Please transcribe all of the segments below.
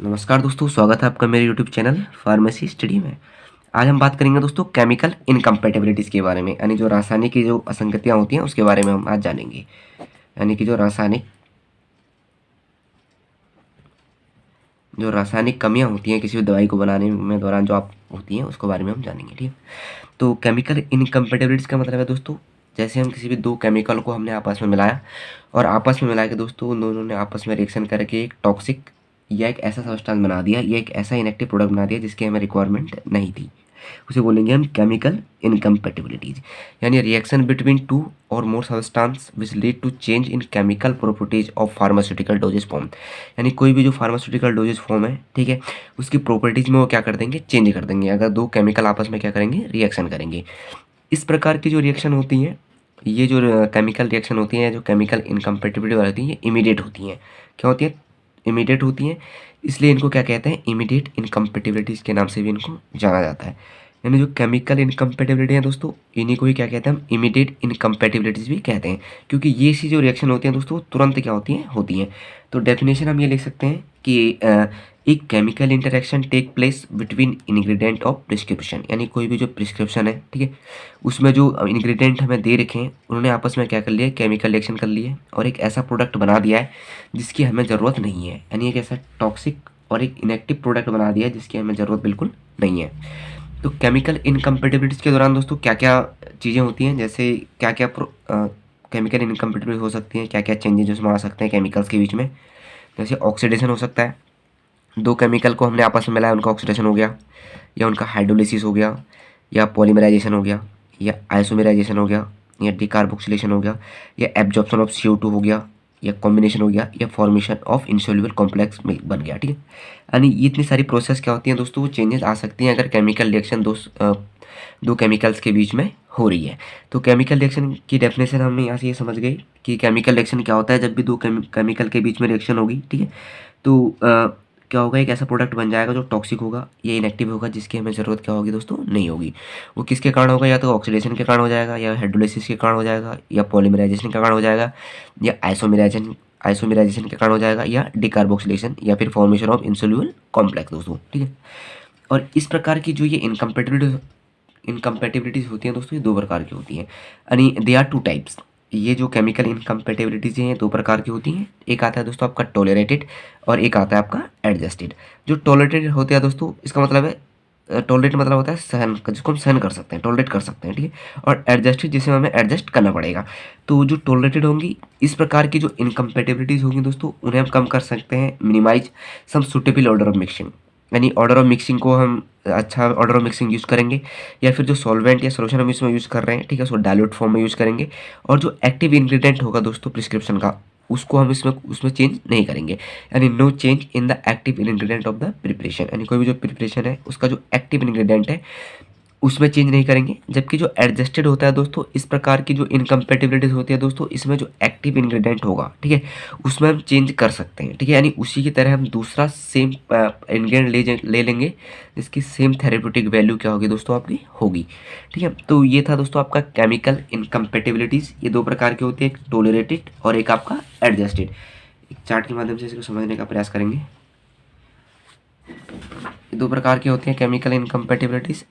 नमस्कार दोस्तों, स्वागत है आपका मेरे यूट्यूब चैनल फार्मेसी स्टडी में। आज हम बात करेंगे दोस्तों केमिकल इनकम्पैटिबिलिटीज़ के बारे में, यानी जो रासायनिक की जो असंगतियाँ होती हैं उसके बारे में हम आज जानेंगे। यानी कि जो रासायनिक कमियाँ होती हैं किसी भी दवाई को बनाने में दौरान जो आप होती हैं उसके बारे में हम जानेंगे। ठीक है, तो केमिकल इनकम्पैटिबिलिटीज़ का मतलब है दोस्तों, जैसे हम किसी भी दो केमिकल को हमने आपस में मिलाया और आपस में मिला के दोस्तों उन दोनों ने आपस में रिएक्शन करके एक टॉक्सिक या एक ऐसा सब्सटेंस बना दिया या एक ऐसा इनएक्टिव प्रोडक्ट बना दिया जिसकी हमें रिक्वायरमेंट नहीं थी, उसे बोलेंगे हम केमिकल इनकम्पैटिबिलिटीज। यानी reaction between two or more substance which lead to change in chemical properties of pharmaceutical dosages form. यानी कोई भी जो फार्मास्यूटिकल डोजेज फॉर्म है, ठीक है, उसकी प्रॉपर्टीज में वो क्या कर देंगे, चेंज कर देंगे अगर दो केमिकल आपस में क्या करेंगे, रिएक्शन करेंगे। इस प्रकार की जो रिएक्शन होती हैं, ये जो केमिकल रिएक्शन होती हैं, जो केमिकल इनकम्पैटिबिलिटी वाली होती हैं, ये इमीडिएट होती हैं। क्या होती है? इमीडिएट होती हैं। इसलिए इनको क्या कहते हैं, इमीडिएट इनकम्पैटिबिलिटीज़ के नाम से भी इनको जाना जाता है। यानी जो केमिकल इनकम्पैटिबिलिटी है दोस्तों, इन्हीं को ही क्या कहते हैं हम, इमीडिएट इनकम्पैटिबिलिटीज़ भी कहते हैं, क्योंकि ये सी जो रिएक्शन होती हैं दोस्तों तुरंत क्या होती हैं। तो डेफिनेशन हम ये लिख सकते हैं कि एक chemical interaction take place between ingredient of prescription. यानी कोई भी जो प्रिस्क्रिप्शन है, ठीक है, उसमें जो इंग्रेडिएंट हमें दे रखे हैं उन्होंने आपस में क्या कर लिया, केमिकल रिएक्शन कर लिए और एक ऐसा प्रोडक्ट बना दिया है जिसकी हमें ज़रूरत नहीं है। यानी एक ऐसा टॉक्सिक और एक इनएक्टिव प्रोडक्ट बना दिया है जिसकी हमें ज़रूरत बिल्कुल नहीं है। तो केमिकल इनकम्पैटिबिलिटीज़ के दौरान दोस्तों क्या क्या चीज़ें होती हैं, जैसे क्या क्या केमिकल इनकम्पैटिबिलिटी हो सकती हैं, क्या क्या चेंजेस उसमें आ सकते हैं केमिकल्स के बीच में। जैसे ऑक्सीडेशन हो सकता है, दो केमिकल को हमने आपस में मिलाया, उनका ऑक्सीडेशन हो गया, या उनका हाइड्रोलिसिस हो गया, या पॉलीमराइजेशन हो गया, या आइसोमेराइजेशन हो गया, या डिकार्बोक्सिलेशन हो गया, या एब्जॉर्प्शन ऑफ CO2 हो गया, या कॉम्बिनेशन हो गया, या फॉर्मेशन ऑफ इनसोल्यूबल कॉम्प्लेक्स बन गया। ठीक है, यानी ये इतनी सारी प्रोसेस क्या होती हैं दोस्तों, वो चेंजेस आ सकती हैं अगर केमिकल रिएक्शन दो केमिकल्स के बीच में हो रही है। तो केमिकल रिएक्शन की डेफिनेशन हम यहाँ से ये समझ गए कि केमिकल रिएक्शन क्या होता है, जब भी दो केमिकल के बीच में रिएक्शन होगी, ठीक है, तो क्या होगा, एक ऐसा प्रोडक्ट बन जाएगा जो टॉक्सिक होगा, ये इनएक्टिव होगा, जिसकी हमें ज़रूरत क्या होगी दोस्तों, नहीं होगी। वो किसके कारण होगा, या तो ऑक्सीडेशन के कारण हो जाएगा, या हाइड्रोलिसिस के कारण हो जाएगा, या पॉलीमराइजेशन के कारण हो जाएगा, या आइसोमेराइजेशन के कारण हो जाएगा, या डिकार्बोक्सिलेशन, या फिर फॉर्मेशन ऑफ इनसोल्यूबल कॉम्प्लेक्स दोस्तों। ठीक है, और इस प्रकार की जो ये इनकम्पैटिबिलिटीज़ होती हैं दोस्तों, ये दो प्रकार की होती हैं। यानी दे आर टू टाइप्स। ये जो केमिकल इनकम्पैटिबिलिटीज़ हैं दो प्रकार की होती हैं। एक आता है दोस्तों आपका टॉलरेटेड और एक आता है आपका एडजस्टेड। जो टॉलरेटेड होते हैं दोस्तों, इसका मतलब है टॉलरेट मतलब होता है सहन, जिसको हम सहन कर सकते हैं, टॉलरेट कर सकते हैं, ठीक है, और एडजस्टेड जिसे हमें एडजस्ट करना पड़ेगा। तो जो टॉलरेटेड होंगी, इस प्रकार की जो इनकम्पैटिबिलिटीज़ होंगी दोस्तों, उन्हें हम कम कर सकते हैं, minimize some suitable order of mixing. यानी ऑर्डर ऑफ मिक्सिंग को हम अच्छा ऑर्डर ऑफ मिक्सिंग यूज़ करेंगे, या फिर जो सॉल्वेंट या सोल्यूशन हम इसमें यूज़ कर रहे हैं, ठीक है, उसको डाइल्यूट फॉर्म में यूज़ करेंगे। और जो एक्टिव इंग्रेडिएंट होगा दोस्तों प्रिस्क्रिप्शन का, उसको हम उसमें चेंज नहीं करेंगे। यानी no change in the active ingredient of the preparation. यानी कोई भी जो प्रिपरेशन है उसका जो एक्टिव इंग्रेडिएंट है उसमें चेंज नहीं करेंगे। जबकि जो एडजस्टेड होता है दोस्तों, इस प्रकार की जो इनकम्पैटिबिलिटीज होती है दोस्तों, इसमें जो एक्टिव इंग्रेडिएंट होगा, ठीक है, उसमें हम चेंज कर सकते हैं। ठीक है, यानी उसी की तरह हम दूसरा सेम इंग्रेडिएंट ले लेंगे जिसकी सेम थेरेप्यूटिक वैल्यू क्या होगी दोस्तों, आपकी होगी। ठीक है, तो ये था दोस्तों आपका केमिकल इनकम्पैटिबिलिटीज। ये दो प्रकार की होती है, एक टॉलरेटेड और एक आपका एडजस्टेड। एक चार्ट के माध्यम से इसको समझने का प्रयास करेंगे। ये दो प्रकार की होती हैं केमिकल इनकम्पैटिबिलिटीज।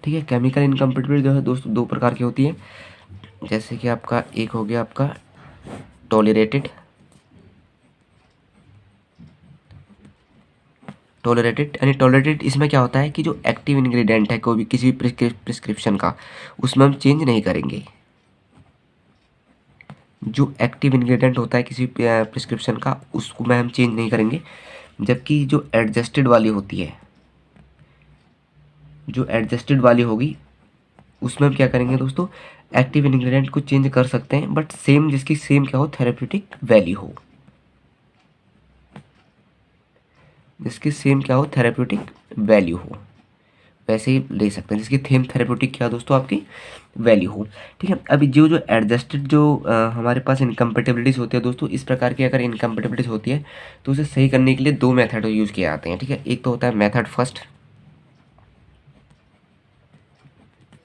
ठीक है, केमिकल इनकम्पैटिबिलिटी जो है दोस्तों दो प्रकार की होती है। जैसे कि आपका एक हो गया आपका टॉलरेटेड यानी टॉलरेटेड, इसमें क्या होता है कि जो एक्टिव इंग्रेडिएंट है कोई भी किसी भी प्रिस्क्रिप्शन का, उसमें हम चेंज नहीं करेंगे। जो एक्टिव इंग्रेडिएंट होता है किसी प्रिस्क्रिप्शन का, उसको में हम चेंज नहीं करेंगे। जबकि जो एडजस्टेड वाली होती है, जो एडजस्टेड वाली होगी, उसमें हम क्या करेंगे दोस्तों, एक्टिव इंग्रेडिएंट को चेंज कर सकते हैं, बट सेम, जिसकी सेम क्या हो, थेरेप्यूटिक वैल्यू हो, जिसकी सेम क्या हो, थेरेप्यूटिक वैल्यू हो, वैसे ही ले सकते हैं, जिसकी थेम थेरेप्यूटिक क्या दोस्तों, आपकी वैल्यू हो। ठीक है, अभी जो जो एडजस्टेड जो हमारे पास इनकम्पैटिबिलिटीज होती है दोस्तों, इस प्रकार की अगर इनकम्पैटिबिलिटीज होती है तो उसे सही करने के लिए दो मेथड यूज़ किए जाते हैं। ठीक है, एक तो होता है मेथड फर्स्ट,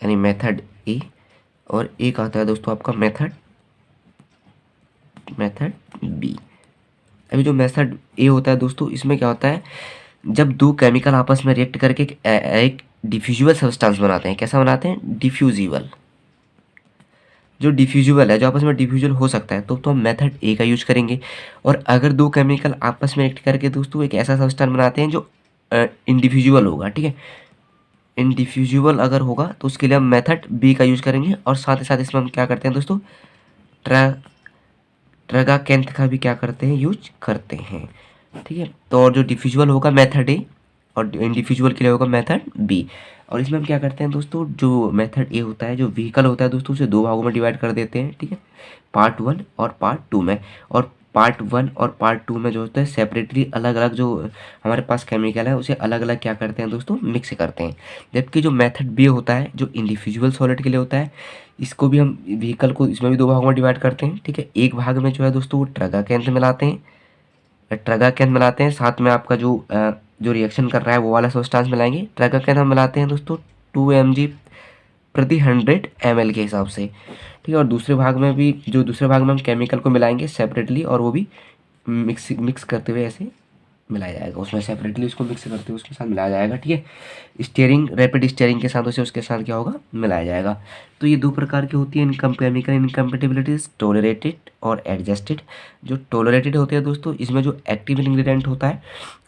यानी मेथड ए, और एक आता है दोस्तों आपका मेथड बी। अभी जो मेथड ए होता है दोस्तों, इसमें क्या होता है, जब दो केमिकल आपस में रिएक्ट करके एक डिफ्यूजिबल सब्सटेंस बनाते हैं। कैसा बनाते हैं? डिफ्यूजिबल। जो डिफ्यूजिबल है, जो आपस में डिफ्यूजल हो सकता है, तो हम मेथड ए का यूज करेंगे। और अगर दो केमिकल आपस में रिएक्ट करके दोस्तों एक ऐसा सब्सटेंस बनाते हैं जो इंडिफ्यूजिबल होगा, ठीक है, इंडिफ्यूजिबल अगर होगा तो उसके लिए हम मेथड बी का यूज करेंगे। और साथ ही साथ इसमें हम क्या करते हैं दोस्तों, ट्रगाकेंथ का भी क्या करते हैं, यूज करते हैं, ठीक है। तो और जो डिफ्यूजिबल होगा मेथड ए, और इंडिफ्यूजिबल के लिए होगा मेथड बी। और इसमें हम क्या करते हैं दोस्तों, जो मेथड ए होता है, जो व्हीकल होता है दोस्तों, उसे दो भागों में डिवाइड कर देते हैं, ठीक है, पार्ट 1 और पार्ट 2 में। और पार्ट 1 और पार्ट 2 में जो होता है सेपरेटली अलग अलग जो हमारे पास केमिकल है उसे अलग अलग क्या करते हैं दोस्तों, मिक्स करते हैं। जबकि जो मेथड बी होता है, जो इंडिविजुअल सॉलिड के लिए होता है, इसको भी हम व्हीकल को इसमें भी दो भागों में डिवाइड करते हैं, ठीक है। एक भाग में जो है दोस्तों वो ट्रगाकेंथ मिलाते हैं, ट्रगाकेंथ मिलाते हैं, साथ में आपका जो रिएक्शन कर रहा है वो वाला सब्सटेंस मिलाएंगे। ट्रगाकेंथ हम मिलाते हैं दोस्तों 2 mg प्रति 100 ml के हिसाब से, ठीक है। और दूसरे भाग में भी, जो दूसरे भाग में हम केमिकल को मिलाएंगे सेपरेटली, और वो भी मिक्स करते हुए ऐसे मिलाया जाएगा, उसमें सेपरेटली उसको मिक्स करते हुए उसके साथ मिलाया जाएगा, ठीक है। स्टीयरिंग, रैपिड स्टीयरिंग के साथ उसे उसके साथ क्या होगा, मिलाया जाएगा। तो ये दो प्रकार की होती है केमिकल इनकम्पेटिबिलिटीज, टॉलरेटेड और एडजस्टेड। जो टॉलरेटेड होते हैं दोस्तों, इसमें जो एक्टिव इंग्रेडिएंट होता है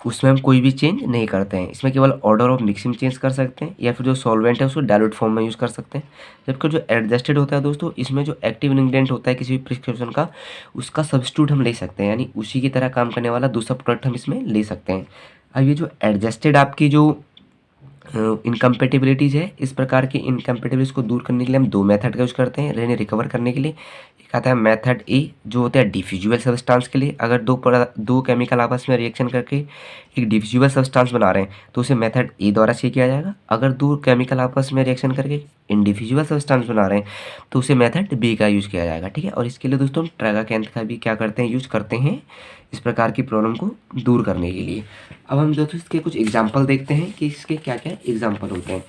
उसमें हम कोई भी चेंज नहीं करते हैं, इसमें केवल ऑर्डर ऑफ मिक्सिंग चेंज कर सकते हैं, या फिर जो सॉल्वेंट है उसको डाइल्यूट फॉर्म में यूज़ कर सकते हैं। जबकि जो एडजस्टेड होता है दोस्तों, इसमें जो एक्टिव इंग्रेडिएंट होता है किसी भी प्रिस्क्रिप्शन का, उसका सब्स्टिट्यूट हम ले सकते हैं, यानी उसी की तरह काम करने वाला दूसरा प्रोडक्ट हम इसमें ले सकते हैं। अब ये जो एडजस्टेड आपकी जो इनकम्पेटिबिलिटीज़ है, इस प्रकार की इनकम्पेटिबिलिटीज़ को दूर करने के लिए हम दो मेथड का यूज़ करते हैं, यानी रिकवर करने के लिए। एक आता है मेथड ए, जो होता है डिफ्यूजिबल सब्सटेंस के लिए। अगर दो केमिकल आपस में रिएक्शन करके एक डिफ्यूजिबल सब्सटेंस बना रहे हैं तो उसे मेथड ए द्वारा सही किया जाएगा। अगर दो केमिकल आपस में रिएक्शन करके इंडिफ्यूजिबल सब्सटेंस बना रहे हैं तो उसे मेथड बी का यूज़ किया जाएगा, ठीक है। और इसके लिए दोस्तों हम ट्रगाकेंथ का भी क्या करते हैं, यूज़ करते हैं, इस प्रकार की प्रॉब्लम को दूर करने के लिए। अब हम दोस्तों इसके कुछ एग्जाम्पल देखते हैं कि इसके क्या क्या एग्जाम्पल होते हैं।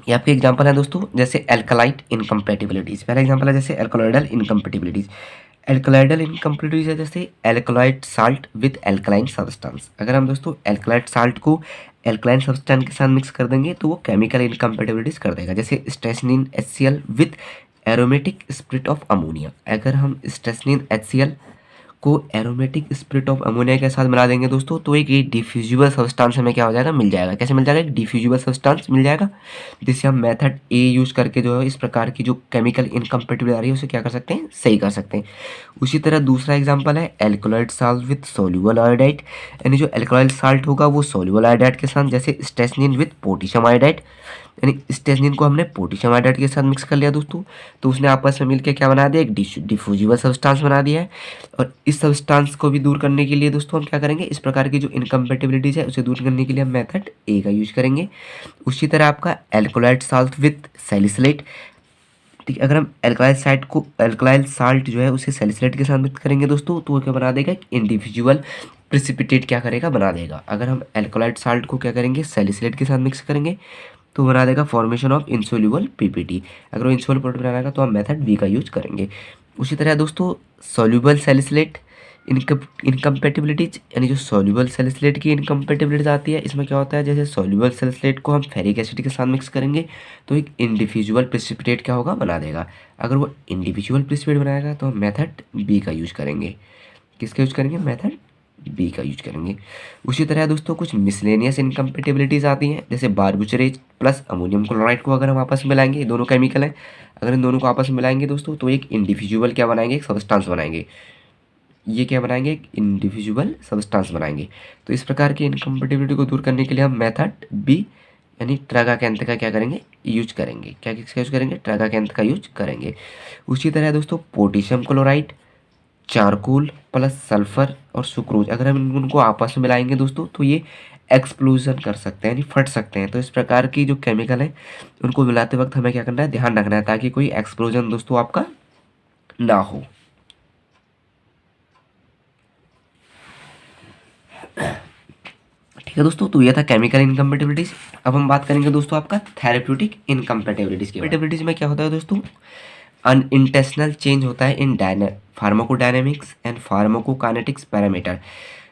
ये आपके एग्जाम्पल है दोस्तों, जैसे एल्कलाइट इनकम्पेटिबिलिटीज। पहला एग्जाम्पल है जैसे एल्कलॉइडल इनकम्पेटिबिलिटीज। एल्कलॉइडल इनकम्पेटिबिलिटीज है जैसे alkaloid salt with alkaline substance. अगर हम दोस्तों एल्कलॉइड साल्ट को एल्कलाइन सब्सटेंस के साथ मिक्स कर देंगे तो वो केमिकल इनकम्पेटिबिलिटीज कर देगा, जैसे स्ट्रेसनिन HCl with aromatic spirit of ammonia. अगर हम स्ट्रेसनिन HCl को एरोमेटिक स्पिरिट ऑफ अमोनिया के साथ मिला देंगे दोस्तों तो एक डिफ्यूजिबल सब्सटेंस हमें क्या हो जाएगा, मिल जाएगा। कैसे मिल जाएगा? एक डिफ्यूजिबल सब्सटेंस मिल जाएगा, जिससे हम मेथड ए यूज करके जो है इस प्रकार की जो केमिकल इनकम्पेटिबिलिटी आ रही है उसे क्या कर सकते हैं, सही कर सकते हैं। उसी तरह दूसरा एग्जाम्पल है alkaloid salt with soluble iodide, यानी जो एल्कोलाइड साल्ट होगा वो सोल्यूबल आयोडाइड के साथ, जैसे स्टेसनिन विद पोटेशियम आयोडाइड। यानी स्टेसनिन को हमने पोटेशियम आयोडाइड के साथ मिक्स कर लिया दोस्तों, तो उसने आपस में मिलकर क्या बना दिया, एक डिफ्यूजिबल सब्सटेंस बना दिया है। और इस सब्सटेंस को भी दूर करने के लिए दोस्तों हम क्या करेंगे, इस प्रकार की जो इनकम्पेटिबिलिटीज है उसे दूर करने के लिए हम मेथड ए का यूज करेंगे। उसी तरह आपका एल्कोलाइड साल्ट विद सैलिसिलेट, ठीक है। अगर हम एल्कलाइल साल्ट जो है उसे सैलिसिलेट के साथ मिक्स करेंगे दोस्तों तो वो क्या बना देगा, एक इंडिविजुअल प्रिसिपिटेट क्या करेगा, बना देगा। अगर हम एल्कोलाइड साल्ट को क्या करेंगे, सैलिसिलेट के साथ मिक्स करेंगे तो बना देगा फॉर्मेशन ऑफ इंसोल्यूबल PPT। अगर वो इंसोल्यूबल प्रोडक्ट बनाएगा तो हम मेथड बी का यूज करेंगे। उसी तरह दोस्तों सॉल्यूबल सैलिसिलेट इनकम्पेटिबिलिटीज, यानी जो सॉल्यूबल सैलिसिलेट की इनकम्पेटिबिलिटीज आती है, इसमें क्या होता है, जैसे सॉल्यूबल सैलिसिलेट को हम फेरिक एसिड के साथ मिक्स करेंगे तो एक इंडिविजुअल प्रिसिपिटेट क्या होगा, बना देगा। अगर वो इंडिविजुअल प्रिसिपिटेट बनाएगा तो हम मेथड बी का यूज करेंगे। किसका यूज करेंगे, मेथड बी का यूज करेंगे। उसी तरह दोस्तों कुछ मिसलेनियस इनकम्पेटिबिलिटीज आती हैं, जैसे बारबुचरेट प्लस अमोनियम क्लोराइड को अगर हम आपस में मिलाएंगे, ये दोनों केमिकल हैं, अगर इन दोनों को आपस में मिलाएंगे दोस्तों तो एक इंडिविजुअल क्या बनाएंगे, एक सब्सटेंस बनाएंगे। ये क्या बनाएंगे, एक इंडिविजुअल सब्सटेंस बनाएंगे। तो इस प्रकार की इनकम्पेटिबिलिटी को दूर करने के लिए हम मेथड बी यानी ट्रगाकेंथ का क्या करेंगे, यूज करेंगे। क्या किसका यूज करेंगे, ट्रगाकेंथ का यूज करेंगे। उसी तरह दोस्तों potassium chloride, charcoal plus sulphur और सुक्रोज, अगर हम उनको आपस में मिलाएंगे दोस्तों तो ये एक्सप्लोजन कर सकते हैं, यानी फट सकते हैं। तो इस प्रकार की जो केमिकल है उनको मिलाते वक्त हमें क्या करना है, ध्यान रखना है ताकि कोई एक्सप्लोजन दोस्तों आपका ना हो। ठीक है दोस्तों, तो ये था केमिकल इनकम्पेटिबिलिटीज। अब हम बात करेंगे दोस्तों आपका थेरेप्यूटिक इनकम्पेटिबिलिटीज की। इनकम्पेटिबिलिटीज में क्या होता है दोस्तों, अनइंटेंशनल चेंज होता है in pharmacodynamics and pharmacokinetics parameter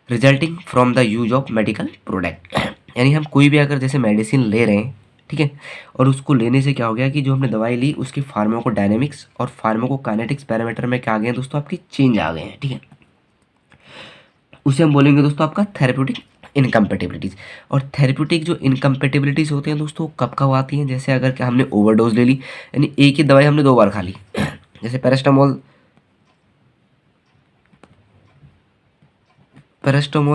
resulting from the use of medical product. यानी हम कोई भी अगर जैसे मेडिसिन ले रहे हैं, ठीक है, और उसको लेने से क्या हो गया कि जो हमने दवाई ली उसकी फार्माकोडायनेमिक्स और फार्माकोकाइनेटिक्स पैरामीटर में क्या आ गए हैं दोस्तों, आपके चेंज आ गए हैं। ठीक है, उसे हम बोलेंगे दोस्तों आपका थेरेप्यूटिक इनकम्पेटिबिलिटीज। और थेरेप्यूटिक जो इनकम्पेटिबिलिटीज होते हैं दोस्तों कब कब आती हैं, जैसे अगर क्या हमने ओवरडोज ले ली, यानी एक ही दवाई हमने 2 बार खा ली, जैसे पैरास्टामोल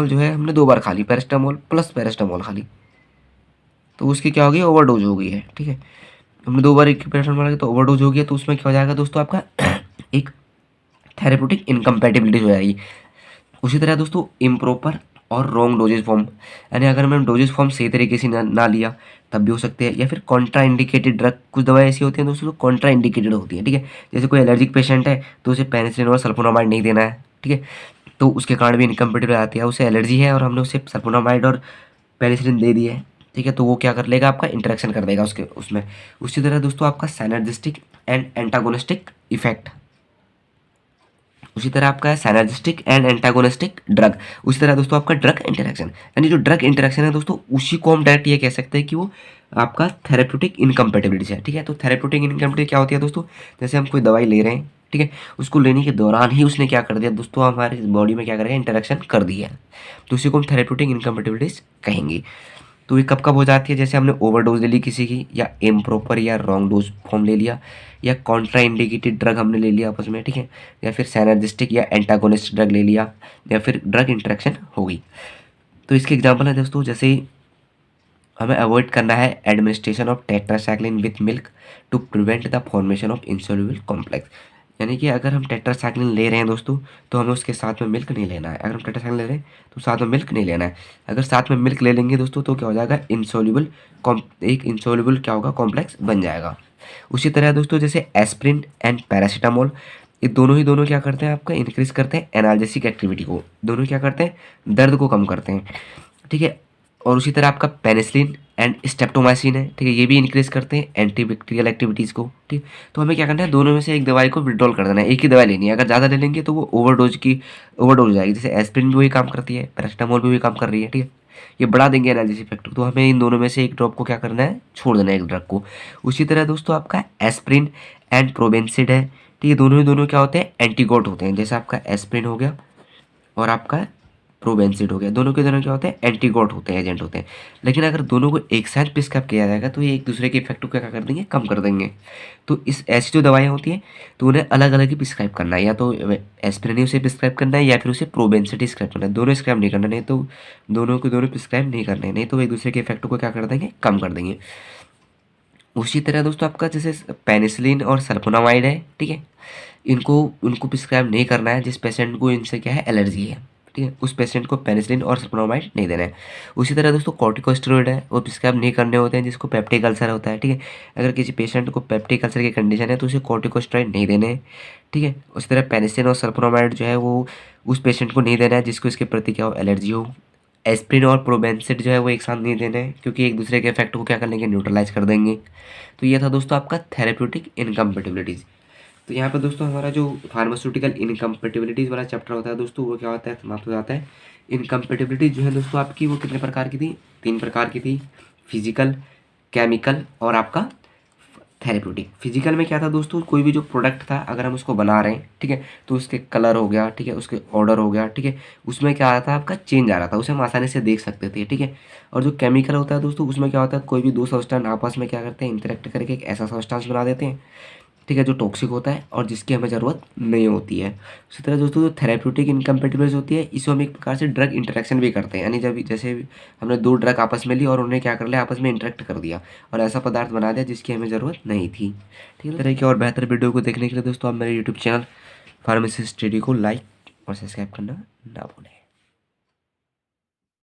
जो है हमने 2 बार खा ली, पैरास्टामोल प्लस पैरास्टामोल खा ली, तो उसकी क्या हो गई, ओवरडोज हो गई है। ठीक है, हमने 2 बार एक पैरास्टामोल खा तो ओवरडोज हो गया, तो उसमें क्या हो जाएगा दोस्तों आपका एक थेरेप्यूटिक इनकम्पेटिबिलिटी हो जाएगी। उसी तरह दोस्तों इम्प्रॉपर और रॉन्ग डोजेज फॉर्म, यानी अगर मैंने डोजेज फॉर्म सही तरीके से ना लिया तब भी हो सकते हैं, या फिर कॉन्ट्रा इंडिकेटेड ड्रग, कुछ दवाएं ऐसी होती हैं दोस्तों जो कॉन्ट्रा इंडिकेटेड होती हैं। ठीक है, जैसे कोई एलर्जिक पेशेंट है तो उसे पेनिसिलिन और सल्फोनामाइड नहीं देना है। ठीक है, तो उसके कारण भी इनकम्पेटिबिलिटी आती है, उसे एलर्जी है और हमने उसे सल्फोनामाइड और पेनिसिलिन दे दिया है। ठीक है, तो वो क्या कर लेगा, आपका इंटरेक्शन कर देगा उसके उसमें। उसी तरह दोस्तों आपका साइनर्जिस्टिक एंड एंटागोनिस्टिक इफेक्ट, उसी तरह आपका है साइनर्जिस्टिक एंड एंटागोनिस्टिक ड्रग। उसी तरह दोस्तों आपका ड्रग इंटरेक्शन, यानी जो ड्रग इंटरेक्शन है दोस्तों उसी को हम डायरेक्ट ये कह सकते हैं कि वो आपका थेरेप्यूटिक इनकम्पेटिबिलिटी है। ठीक है, तो थेरेप्यूटिक इनकम्पेटिबिलिटी क्या होती है दोस्तों, जैसे हम कोई दवाई ले रहे हैं, ठीक है, उसको लेने के दौरान ही उसने क्या कर दिया दोस्तों, हमारे बॉडी में क्या करेगा, इंटरेक्शन कर दिया, तो उसी को हम थेरेप्यूटिक इनकम्पेटिबिलिटीज कहेंगे। तो ये कब कब हो जाती है, जैसे हमने ओवरडोज ले ली किसी की, या इम्प्रॉपर या रॉन्ग डोज फॉर्म ले लिया, या कॉन्ट्रा इंडिकेटेड ड्रग हमने ले लिया आपस में। ठीक है, या फिर साइनर्जिस्टिक या एंटागोनिस्ट ड्रग ले लिया, या फिर ड्रग इंटरेक्शन हो गई। तो इसके एग्जांपल है दोस्तों, जैसे हमें अवॉइड करना है administration of tetracycline with milk to prevent the formation of insoluble complex. यानी कि अगर हम टेट्रासाइक्लिन ले रहे हैं दोस्तों तो हमें उसके साथ में मिल्क नहीं लेना है। अगर हम टेट्रासाइक्लिन ले रहे हैं तो साथ में मिल्क नहीं लेना है। अगर साथ में मिल्क ले लेंगे दोस्तों तो क्या हो जाएगा, एक इंसोल्यूबल क्या होगा, कॉम्प्लेक्स बन जाएगा। उसी तरह दोस्तों जैसे एस्प्रिन एंड पैरासीटामोल, ये दोनों क्या करते हैं, आपका इंक्रीज करते हैं एनाल्जेसिक एक्टिविटी को, दोनों क्या करते हैं, दर्द को कम करते हैं। ठीक है, और उसी तरह आपका पेनिसिलिन एंड स्टेप्टोमाइसिन है, ठीक है, ये भी इंक्रीज करते हैं एंटीबैक्टीरियल एक्टिविटीज़ को। ठीक, तो हमें क्या करना है, दोनों में से एक दवाई को विड्रॉल कर देना है, एक ही दवाई लेनी है। अगर ज़्यादा ले लेंगे तो वो ओवरडोज हो जाएगी। जैसे एस्पिरिन भी वही काम करती है, पैरासिटामोल भी वही काम कर रही है। ठीक है, ये बढ़ा देंगे एनालिसिस इफेक्ट, तो हमें इन दोनों में से एक ड्रॉप को क्या करना है, छोड़ देना है एक ड्रग को। उसी तरह दोस्तों आपका एस्प्रिन एंड प्रोबेंसिड है। ठीक है, दोनों क्या होते हैं, एंटीगोट होते हैं। जैसे आपका एस्प्रिन हो गया और आपका प्रोबेंसिड हो गया, दोनों के दोनों क्या होते हैं, एंटीगोट होते हैं, एजेंट होते हैं। लेकिन अगर दोनों को एक साथ प्रिस्क्राइब किया जाएगा तो ये एक दूसरे के इफेक्ट को क्या कर देंगे, कम कर देंगे। तो इस ऐसी जो दवाइयाँ होती हैं तो उन्हें अलग अलग ही प्रिस्क्राइब करना है, या तो एस्पिरिन ही उसे प्रिस्क्राइब करना है या फिर उसे प्रोबेंसिड प्रिस्क्राइब करना है। दोनों स्क्राइब नहीं करना, नहीं तो दोनों के दोनों प्रिस्क्राइब नहीं करने, नहीं तो एक दूसरे के इफेक्ट को क्या कर देंगे, कम कर देंगे। उसी तरह दोस्तों आपका जैसे पेनिसिलिन और सल्फोनामाइड है, ठीक है, उनको प्रिस्क्राइब नहीं करना है जिस पेशेंट को इनसे क्या है, एलर्जी है। ठीक है, उस पेशेंट को पेनिसिलिन और सल्फोनामाइड नहीं देना है। उसी तरह दोस्तों कॉर्टिकोस्टेरॉइड है, वो प्रिस्क्राइब नहीं करने होते हैं जिसको पेप्टिक अल्सर होता है। ठीक है, अगर किसी पेशेंट को पेप्टिक अल्सर की कंडीशन है तो उसे कॉर्टिकोस्टेरॉइड नहीं देने हैं। ठीक है, उसी तरह पेनिसिलिन और सल्फोनामाइड जो है वो उस पेशेंट को नहीं देना है जिसको इसके प्रति क्या हो, एलर्जी हो। एस्प्रिन और प्रोबेंसिड जो है वो एक साथ नहीं देने हैं क्योंकि एक दूसरे के इफेक्ट को क्या कर लेंगे, न्यूट्रलाइज कर देंगे। तो ये था दोस्तों आपका थेरेप्यूटिक इनकम्पेटिबिलिटीज़। तो यहाँ पर दोस्तों हमारा जो फार्मास्यूटिकल इनकम्पेटिबिलिटीज़ वाला चैप्टर होता है दोस्तों वो क्या होता है, समाप्त हो जाता है। इनकम्पेटिबिलिटी जो है दोस्तों आपकी वो कितने प्रकार की थी, 3 प्रकार की थी, फिजिकल, केमिकल और आपका थेरेप्यूटिक। फिजिकल में क्या था दोस्तों, कोई भी जो प्रोडक्ट था अगर हम उसको बना रहे हैं, ठीक है, तो उसके कलर हो गया, ठीक है, उसके ऑर्डर हो गया, ठीक है, उसमें क्या आ रहा था, आपका चेंज आ रहा था, उसे हम आसानी से देख सकते थे। ठीक है, और जो केमिकल होता है दोस्तों उसमें क्या होता है, कोई भी 2 सब्सटेंस आपस में क्या करते हैं, इंटरेक्ट करके एक ऐसा सब्सटेंस बना देते हैं, ठीक है, जो टॉक्सिक होता है और जिसकी हमें ज़रूरत नहीं होती है। उसी तरह दोस्तों जो थेरेप्यूटिक इनकम्पेटिबिलिटी होती है इसको हम एक प्रकार से ड्रग इंटरेक्शन भी करते हैं, यानी जब जैसे हमने 2 ड्रग आपस में ली और उन्हें क्या कर लिया, आपस में इंटरेक्ट कर दिया और ऐसा पदार्थ बना दिया जिसकी हमें ज़रूरत नहीं थी। ठीक है, तरह की और बेहतर वीडियो को देखने के लिए दोस्तों आप मेरे यूट्यूब चैनल फार्मेसी स्टडी को लाइक और सब्सक्राइब करना ना भूलें।